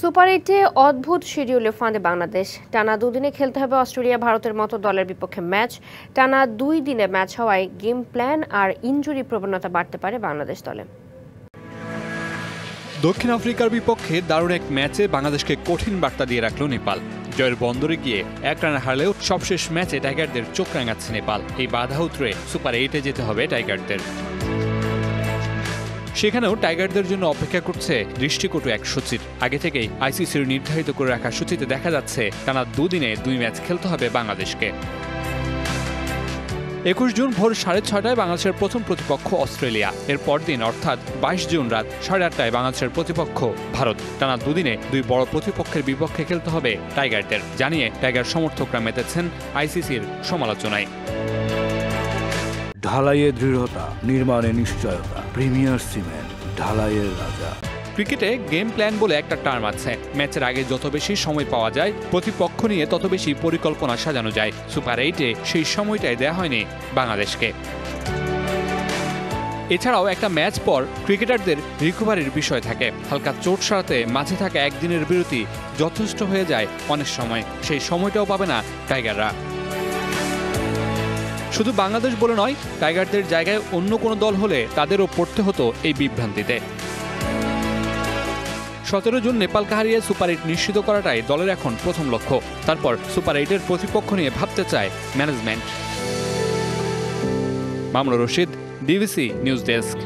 Super 8-এ অদ্ভুত শিডিউলে ফাঁদে বাংলাদেশ। টানা দুদিনে খেলতে হবে অস্ট্রেলিয়া ভারতের মতো দলের বিপক্ষে ম্যাচ। টানা 2 দিনে ম্যাচ হওয়ায় গেম প্ল্যান আর ইনজুরি প্রবণতা বাড়তে পারে বাংলাদেশ দলে। দক্ষিণ আফ্রিকার বিপক্ষে দারুণ এক ম্যাচে বাংলাদেশকে কঠিন বার্তা দিয়ে রাখল নেপাল। জয়ের বন্দরে গিয়ে এক রানে হারলেও সবশেষ ম্যাচে টাইগারদের চোখ রাঙাচ্ছে নেপাল। এই বাধা উতরে সুপার 8-এ যেতে হবে টাইগারদের। সেখানেও টাইগারদের জন্য অপেক্ষা করছে দৃষ্টিকটু এক সূচি। আগে থেকেই আইসিসির নির্ধারিত করে রাখা সূচিতে দেখা যাচ্ছে টানা 2 দিনে 2 ম্যাচ খেলতে হবে বাংলাদেশকে। 21 জুন ভোর 6:30টায় বাংলাদেশের প্রথম প্রতিপক্ষ অস্ট্রেলিয়া। এর পরদিন অর্থাৎ 22 জুন রাত 8:30টায় বাংলাদেশের প্রতিপক্ষ ভারত। টানা 2 দিনে 2 বড় প্রতিপক্ষের বিপক্ষে খেলতে হবে টাইগারদের জানিয়ে টাইগার সমর্থকরা মেতেছেন আইসিসির সমালোচনায়। ঢালাইয়ে দৃঢ়তা, নির্মাণে নিশ্চয়তা। প্রিমিয়ার সিমেন্ট, ঢালাইয়ের রাজা। ক্রিকেটে গেম প্ল্যান বলে একটা টার্ম আছে। ম্যাচের আগে যত বেশি সময় পাওয়া যায়, প্রতিপক্ষ নিয়ে তত বেশি পরিকল্পনা সাজানো যায়। সুপার 8-এ সেই সময়টাই দেয়া হয়নি বাংলাদেশকে। এছাড়াও একটা ম্যাচ পর ক্রিকেটারদের রিকভারির বিষয় থাকে। হালকা চোট সারাতে মাঝে থাকা একদিনের বিরতি যথেষ্ট হয়ে যায় অনেক সময়। সেই সময়টাও পাবে না টাইগাররা। শুধু বাংলাদেশ বলে নয়, টাইগারদের জায়গায় অন্য কোনো দল হলে তাদেরও পড়তে হতো এই বিভ্রান্তিতে। 17 জুন নেপালকে হারিয়ে সুপার 8 নিশ্চিত করাটাই দলের এখন প্রথম লক্ষ্য। তারপর সুপার 8-এর প্রতিপক্ষ নিয়ে ভাবতে চায় management. Mamunur Rashid, DBC news desk.